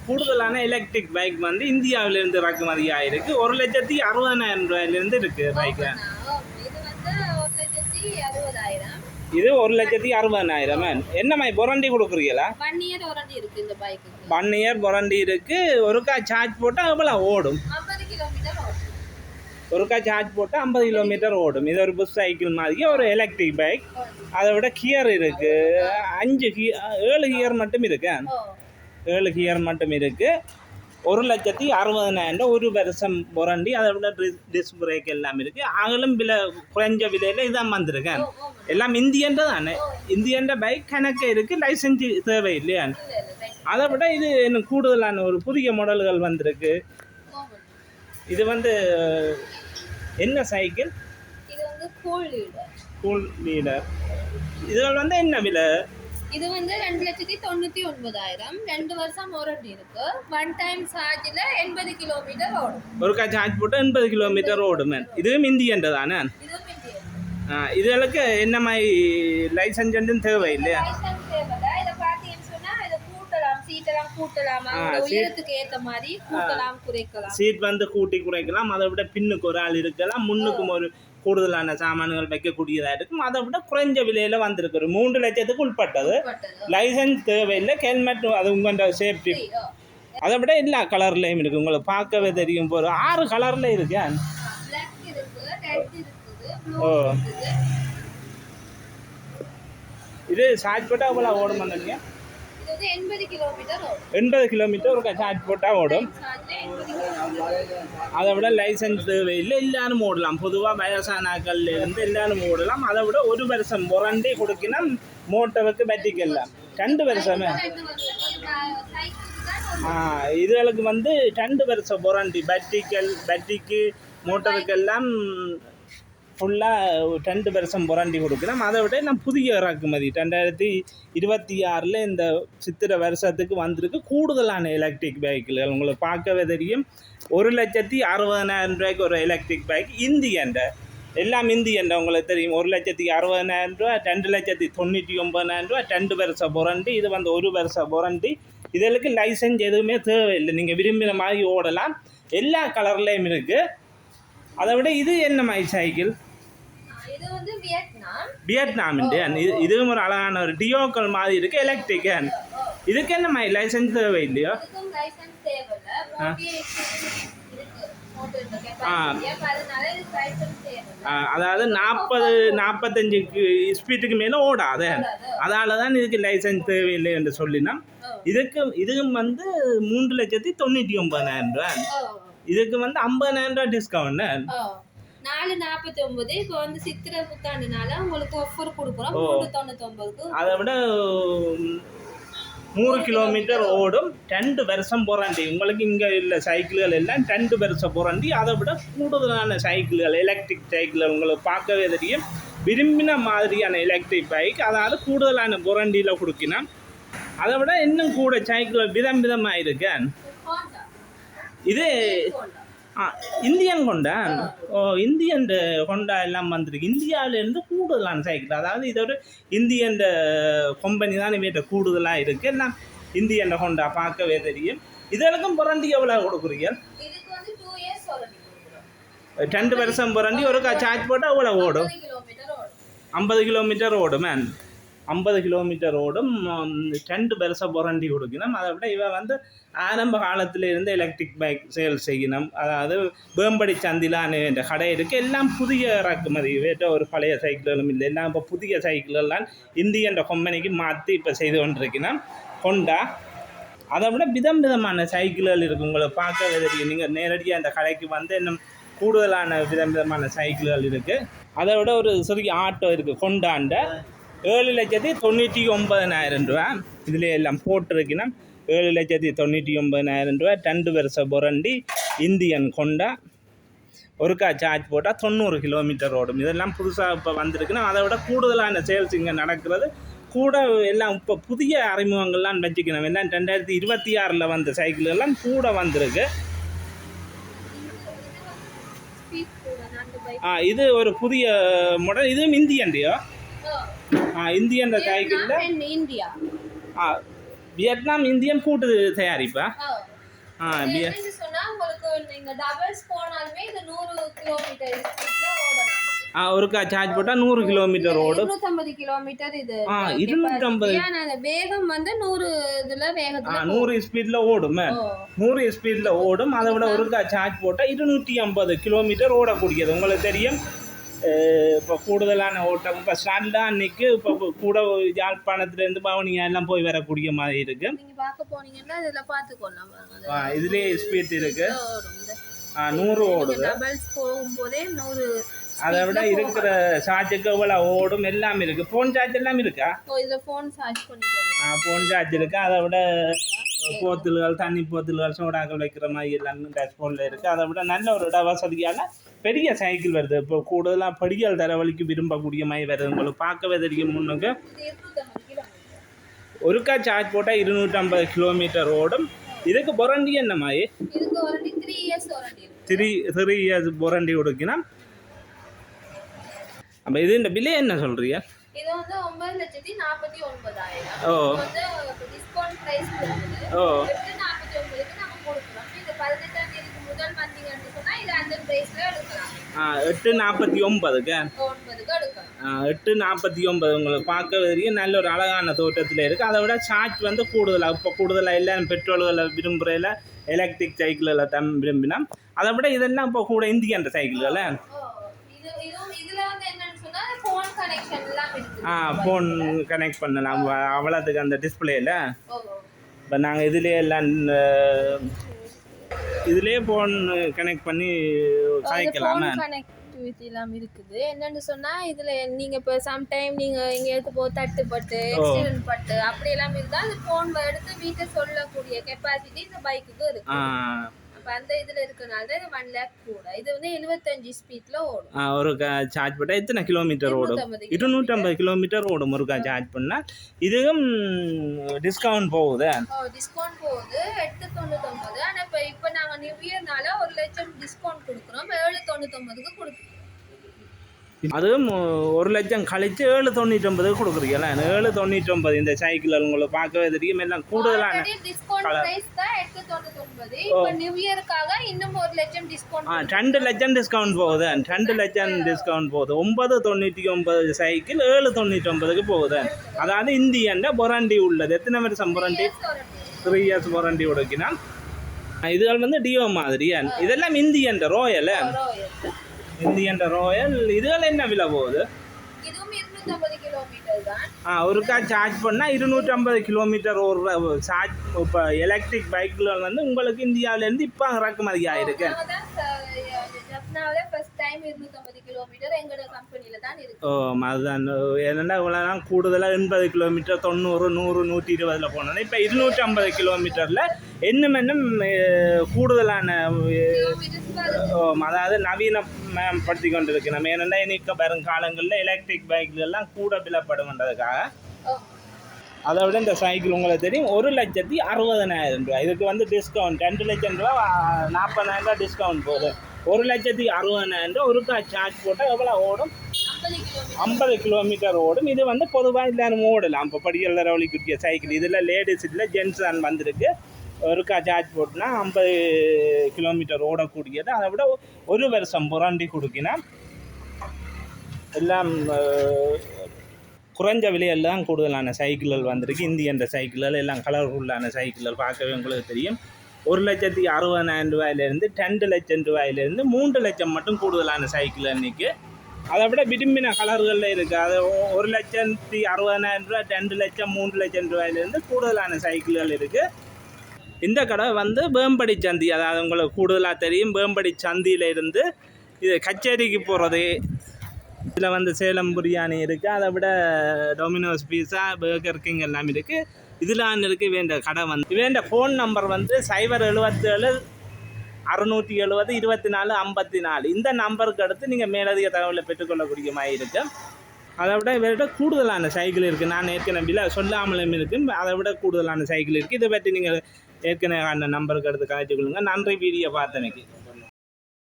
கூடுதலான electric bike வந்து இந்தியாவிலிருந்து இறக்குமதி ஆயிருக்கு. 1,60,000 ரூபாயிலிருந்து இருக்கு பைக். இது 1,60,000. என்ன மாதிரி பொரண்டி கொடுக்குறீங்களா? 1 இயர் பொரண்டி இருக்கு. ஒருக்கா சார்ஜ் போட்டால் எவ்வளோ ஓடும்? 50 கிலோமீட்டர் ஓடும். ஒருக்கா சார்ஜ் போட்டால் 50 கிலோமீட்டர் ஓடும். இது ஒரு புஷ் சைக்கிள் மாதிரி ஒரு எலக்ட்ரிக் பைக். அதை விட கியர் இருக்கு, 7 கியர் மட்டும் இருக்கு. 7 கியர் மட்டும் இருக்கு. 1,60,000 ஒரு வருஷம் பொரண்டி. அதை விட டிஸ்க் பிரேக் எல்லாம் இருக்கு. அகலும் விலை குறைஞ்ச விலையில இதான் வந்திருக்கேன். எல்லாம் இந்தியன்ற தானே. இந்தியன்ற பைக் கணக்கு இருக்கு. லைசன்ஸ் தேவை இல்லையா? அதை விட இது இன்னும் கூடுதலான ஒரு புதிய மாடல்கள் வந்திருக்கு. இது வந்து என்ன சைக்கிள்? இது வந்து கூல் லீடர். இதுகள் வந்து என்ன விலை? இது வந்து 2,99,000. 2 வருஷம் வாரண்டி இருக்கு. ஒன் டைம் சார்ஜ்ல 80 கிலோமீட்டர் ஓடும். ஒருக்கா சார்ஜ் போட்டு 80 கிலோமீட்டர் ஓடும். இதுவும் இந்தியன்ற தானே? இதுகளுக்கு என்ன மாதிரி லைசன்ஸ் தேவை இல்லையா? சீட் வந்து கூட்டி குறைக்கலாம். அதை விட பின்னுக்கு ஒரு ஆள் இருக்கலாம். முன்னுக்கும் ஒரு கூடுதலான சாமான்கள் வைக்கக்கூடியதாக இருக்கும். அதை விட குறைஞ்ச விலையில வந்திருக்கு. 3 லட்சத்துக்கு உட்பட்டது. லைசன்ஸ் தேவையில்லை. ஹெல்மெட் அது உங்களோட சேஃப்டி. அதை விட எல்லா கலர்லையும் இருக்கு. உங்களுக்கு பார்க்கவே தெரியும். ஒரு 6 கலர்ல இருக்கு. ஓ, இது சார்ஜ் போட்டால் அவ்வளோ ஓடும். வந்தீங்க 80 கிலோமீட்டர் ஒரு சார்ஜ் போட்டால் ஓடும். அதை விட லைசன்ஸ் தேவையில்லை. எல்லாரும் ஓடலாம். பொதுவாக வயசானாக்கள்ல இருந்து எல்லாரும் ஓடலாம். அதை விட 1 வருஷம் வாரண்டி கொடுக்கணும். மோட்டருக்கு பேட்டரிக்கெல்லாம் 2 வருஷமே. இதுகளுக்கு வந்து 2 வருஷம் வாரண்டி. பேட்டரிக்கு மோட்டருக்கெல்லாம் ஃபுல்லாக 2 வருஷம் வாரண்டி கொடுக்கலாம். அதை விட நான் புதிய இறக்குமதி 2026 இந்த சித்திரை வருஷத்துக்கு வந்திருக்கு கூடுதலான எலக்ட்ரிக் பைக்குகள். உங்களுக்கு பார்க்கவே தெரியும். 1,60,000 ரூபாய்க்கு ஒரு எலக்ட்ரிக் பைக். இந்தியன்ற எல்லாம் இந்தியன்ற உங்களுக்கு தெரியும். 1,60,000 ரூபா, 2,99,000 ரூபா, 2 வருஷம் வாரண்டி. இது வந்து 1 வருஷம் வாரண்டி. இதற்கு லைசன்ஸ் எதுவுமே தேவையில்லை. நீங்கள் விரும்பின மாதிரி ஓடலாம். எல்லா கலர்லேயும் இருக்குது. அதை விட இது என்ன மாதிரி சைக்கிள்? வியட்நாம். இதுவும் ஒரு அழகான ஒரு டியோக்கள் மாதிரி இருக்கு. எலக்ட்ரிக். இதுக்கு என்ன மாதிரி லைசன்ஸ் தேவை இல்லையோ? அதாவது 40-45 ஸ்பீடுக்கு மேலே ஓடாது. அதால தான் இதுக்கு லைசன்ஸ் தேவையில்லை என்று சொல்லினோம். இதுக்கும் வந்து 3,99,000 ரூபா. இதுக்கு வந்து 50,000 ரூபா டிஸ்கவுண்ட். 449. இப்போ வந்து சித்திரை புத்தாண்டுனால உங்களுக்கு ஆஃபர் கொடுக்குறோம். 399க்கு. அதை விட 100 கிலோமீட்டர் ஓடும். 2 வருஷம் வாரண்டி. உங்களுக்கு இங்கே உள்ள சைக்கிள்கள் எல்லாம் 2 வருஷம் வாரண்டி. அதை விட கூடுதலான சைக்கிள்கள், எலக்ட்ரிக் சைக்கிள்கள் உங்களுக்கு பார்க்கவே தெரியும். விரும்பின மாதிரியான எலக்ட்ரிக் பைக், அதாவது கூடுதலான வாரண்டியில் கொடுக்கணும். அதை விட இன்னும் கூட சைக்கிள் விதமாக இருக்கு. இது இந்தியன் ஹோண்டா. இந்தியன் ஹோண்டா எல்லாம் வந்திருக்கு. இந்தியாவிலேருந்து கூடுதலான சைக்கிள். அதாவது இது ஒரு இந்தியன் கம்பெனி தான் இவற்ற கூடுதலாக இருக்குது. எல்லாம் இந்தியன் ஹோண்டா பார்க்கவே தெரியும். இதற்கும் வாரண்டி எவ்வளோ கொடுக்குறீங்க? 2 வருஷம் வாரண்டி. ஒரு சார்ஜ் போட்டால் எவ்வளோ ஓடும்? 50 கிலோமீட்டர் ஓடும். 50 கிலோமீட்டர் ஓடும். 2 வருஷம் வாரண்டி கொடுக்கணும். அதை விட இவன் வந்து ஆரம்ப காலத்தில் இருந்து எலக்ட்ரிக் பைக் சேல் செய்யணும். அதாவது வேம்படி சந்திலான என்ற கடை இருக்குது. எல்லாம் புதிய இறக்குமதி. வேற்ற ஒரு பழைய சைக்கிள்களும் இல்லை. எல்லாம் இப்போ புதிய சைக்கிள்கள்லாம் இந்தியன்ற கம்பெனிக்கு மாற்றி இப்போ செய்து கொண்டிருக்கணும். ஹோண்டா. அதை விட விதமான சைக்கிள்கள் இருக்குது. உங்களை பார்க்க தெரியும். நீங்கள் நேரடியாக அந்த கடைக்கு வந்து இன்னும் கூடுதலான விதமான சைக்கிள்கள் இருக்குது. அதை விட ஒரு சிறிய ஆட்டோ இருக்குது. ஹோண்டாண்ட 7,99,000 ரூபா. இதில் எல்லாம் போட்டிருக்கணும். 7,99,000 ரூபா. 2 வருஷம் வாரண்டி. Indian Honda. ஒருக்கா சார்ஜ் போட்டால் 90 கிலோமீட்டர் ஓடும். இதெல்லாம் புதுசாக இப்போ வந்திருக்குன்னா அதை விட கூடுதலான சேல்ஸ் இங்கே நடக்கிறது. கூட எல்லாம் இப்போ புதிய அறிமுகங்கள்லாம் வச்சுக்கணும். எல்லாம் 2026 வந்த சைக்கிள் எல்லாம் கூட வந்திருக்கு. இது ஒரு புதிய மாடல். இதுவும் இந்தியன்டையோ? இந்தியன் சைக்கிளில் வியட்நாம் இந்தியன் கூட்டு தயாரிப்பா? சொன்னா உங்களுக்கு நீங்க டபுள்ஸ் போனாலுமே இது 100 கிலோமீட்டர் ஸ்பீட்ல ஓடலாம். ஒருக்கா சார்ஜ் போட்டா 100 கிலோமீட்டர் ஓடும். 250 கிலோமீட்டர் இது. 250. ஆனா வேகம் வந்து 100 இதுல வேகத்துல 100 ஸ்பீட்ல ஓடும். 100 ஸ்பீட்ல ஓடும். அதை விட ஒருக்கா சார்ஜ் போட்டா 250 கிலோமீட்டர் ஓடக்கூடியது. உங்களுக்கு தெரியும். இப்போ கூடுதலான ஓட்டம் இப்போ ஸ்டாண்டில் அன்னைக்கு இப்போ கூட யாழ்ப்பாணத்துலேருந்து பவனியா எல்லாம் போய் வரக்கூடிய மாதிரி இருக்கு. நீங்கள் பார்க்க போனீங்கன்னா இதில் பார்த்துக்கோங்க. இதுலேயே ஸ்பீட் இருக்கு. 100 ஓடுது. டபுள்ஸ் போகும்போதே 100. அதை விட இருக்கிற சார்ஜுக்கு எவ்வளோ ஓடும் எல்லாமே இருக்கு. ஃபோன் சார்ஜ் எல்லாம் இருக்கா? இதில் ஃபோன் சார்ஜ் பண்ணிக்கோங்க. ஃபோன் சார்ஜ் இருக்கு. அதை விட போத்தல்கள், தண்ணி போத்தல்கள், சோடாக்கள் வைக்கிற மாதிரி எல்லாமே டேஷ்போர்டில் இருக்குது. அதை விட நல்ல ஒரு இட வசதியான பெரிய சைக்கிள் வருது. இப்போ கூடுதலாக படிகள் தரவழிக்கு விரும்பக்கூடிய மாதிரி வருது. உங்களுக்கு பார்க்கவே தெரியும். முன்னுக்கு ஒருக்கா சார்ஜ் போட்டால் 250 கிலோமீட்டர் ஓடும். இதுக்கு வாரண்டி என்ன மாதிரி? 3 இயர்ஸ் வாரண்டி கொடுக்கினா. அப்போ இது இந்த விலை என்ன சொல்கிறீங்க? இது வந்து 9,49,000. ஓ வந்து டிஸ்கவுண்ட் பிரைஸ் இருக்குது. 849க்கு நம்ம கொடுக்கிறோம். இது 18ஆம் தேதிக்கு முதல் வந்தீங்கன்னு சொன்னா இது அந்த பிரைஸ்ல எடுக்கலாம். 849க்கு 9க்கு எடுக்கலாம். 849 உங்களுக்கு பார்க்க வரைக்கும் நல்ல ஒரு அழகான தோட்டத்தில் இருக்குது. அதை விட சார்ஜ் வந்து கூடுதலாக இப்போ கூடுதலாக எல்லாம் பெட்ரோல்களை விரும்புகிறதில்ல, எலக்ட்ரிக் சைக்கிள்களை தான் விரும்பினா. அதை விட இதெல்லாம் இப்போ கூட இந்தியன் சைக்கிள்களை ஃபோன் கனெக்ட் பண்ணலாம். அவ்வளோத்துக்கு அந்த டிஸ்பிளேயில் இப்போ நாங்கள் இதுலேயே ஃபோன் கனெக்ட் பண்ணி சாய்க்கலாம். கனெக்டிவிட்டிலாம் இருக்குது. என்னன்னு சொன்னால் இதில் நீங்கள் இப்போ சம்டைம் நீங்கள் எங்கே எடுத்து தட்டுப்பட்டு ஆக்சிடென்ட் பட்டு அப்படியெல்லாம் இருந்தால் அந்த ஃபோன் எடுத்து வீட்டை சொல்லக்கூடிய கெப்பாசிட்டி இந்த பைக்குக்கு இருக்குது. அப்போ அந்த இதில் இருக்கனால தான் இது 1 lakh கூட. இது வந்து 75 ஸ்பீடில் ஓடும். ஒரு சார்ஜ் பண்ணால் எத்தனை கிலோமீட்டர் ஓடும்? 250 கிலோமீட்டர் ஓடும் ஒருக்கா சார்ஜ் பண்ணால். இதுவும் டிஸ்கவுண்ட் போகுது. டிஸ்கவுண்ட் போகுது 899. ஆனால் இப்போ நாங்கள் நியூ இயர்னால 1 லட்சம் டிஸ்கவுண்ட் கொடுக்குறோம். 799க்கு கொடுக்குறோம். அதுவும் 1 லட்சம் கழிச்சு 799 கொடுக்குறீங்களா? 799 இந்த சைக்கிள் உங்களுக்கு பார்க்கவே தெரியும். எல்லாம் கூடுதலான டிஸ்கவுண்ட் பிரைஸ் தான் 899. இப்போ நியூ இயர்க்காக இன்னும் 1 லட்சம் டிஸ்கவுண்ட் 2 லட்சம் டிஸ்கவுண்ட் போகுது. 2 லட்சம் டிஸ்கவுண்ட் போகுது. 999 சைக்கிள் 799க்கு போகுது. அதாவது இந்தியன் வாரண்டி உள்ளது. எத்தனை வருஷம் வாரண்டி? 3 years warranty கொடுக்கினா. இதுகள் வந்து டியோ மாதிரியா? இதெல்லாம் இந்தியன் ரோயல். Indian royal. இதுகள் என்ன விலை போகுது? இதுவும் 250 கிலோமீட்டர் தான். ஒருக்கா சார்ஜ் பண்ணால் 250 கிலோமீட்டர் ஒரு சார்ஜ். இப்போ எலக்ட்ரிக் பைக்குகள் வந்து உங்களுக்கு இந்தியாவிலேருந்து இப்போ இறக்குமதி ஆகிருக்கு. அதுதான் என்னென்னா இவ்வளோதான் கூடுதலாக 80 கிலோமீட்டர் 90 100 120 போனோம். இப்போ 250 கிலோமீட்டரில் இன்னும் கூடுதலான அதாவது நவீனப்படுத்தி கொண்டு இருக்கு. நம்ம என்னென்னா இன்னைக்கு வரும் காலங்களில் எலக்ட்ரிக் பைக்குகள்லாம் கூட விலப்படும்ன்றதுக்காக. அதை விட இந்த சைக்கிள் உங்களுக்கு தெரியும் 1,60,000 ரூபா. இதுக்கு வந்து டிஸ்கவுண்ட் 2 லட்சம் ரூபா 40,000 டிஸ்கவுண்ட் போகுது. 1,60,000 ஒருக்கா சார்ஜ் போட்டால் எவ்வளோ ஓடும்? 50 கிலோமீட்டர் ஓடும். இது வந்து பொதுவாக எல்லாரும் ஓடலாம். இப்போ படிக்கல ரவலிக்குரிய சைக்கிள். இதில் லேடிஸ் இல்லை ஜென்ட்ஸ் தான் வந்திருக்கு. ஒருக்கா சார்ஜ் போட்டுனா 50 கிலோமீட்டர் ஓடக்கூடியது. அதை விட 1 வருஷம் வாரண்டி கொடுக்கினா. எல்லாம் குறைஞ்ச விலையில் தான் கூடுதலான சைக்கிள்கள் வந்திருக்கு. இந்தியன் சைக்கிள்கள் எல்லாம் கலர்ஃபுல்லான சைக்கிள்கள் பார்க்கவே உங்களுக்கு தெரியும். 1,60,000 ரூபாயிலேருந்து 2 லட்சம் ரூபாயிலேருந்து 3 லட்சம் மட்டும் கூடுதலான சைக்கிள் அன்றைக்கி. அதை விட விரும்பின கலர்களில் இருக்குது. அது 1,60,000 ரூபா 2 லட்சம் 3 லட்சம் ரூபாயிலேருந்து கூடுதலான சைக்கிள்கள் இருக்குது. இந்த கடை வந்து வேம்படி சந்தி. அதாவது உங்களுக்கு கூடுதலாக தெரியும். வேம்படி சந்தியிலேருந்து இது கச்சேரிக்கு போகிறது. இதில் வந்து சேலம் பிரியாணி இருக்குது. அதை விட டொமினோஸ் பீஸா, பர்கர் கிங் எல்லாம் இருக்குது. இதில் இருக்குது வேண்ட கடை வந்து. வேண்ட ஃபோன் நம்பர் வந்து 077 670 24 54. இந்த நம்பருக்கு அடுத்து நீங்கள் மேலதிக தகவலை பெற்றுக்கொள்ளக்கூடிய மாதிரி இருக்குது. அதை விட இவர்கிட்ட கூடுதலான சைக்கிள் இருக்குது. நான் ஏற்கனவே சொல்லாமலும் இருக்குது. அதை விட கூடுதலான சைக்கிள் இருக்குது. இதை பற்றி நீங்கள் ஏற்கனவே அந்த நம்பருக்கு அடுத்து கழிச்சு கொள்ளுங்கள். நன்றி வீடியோ பார்த்தமைக்கு.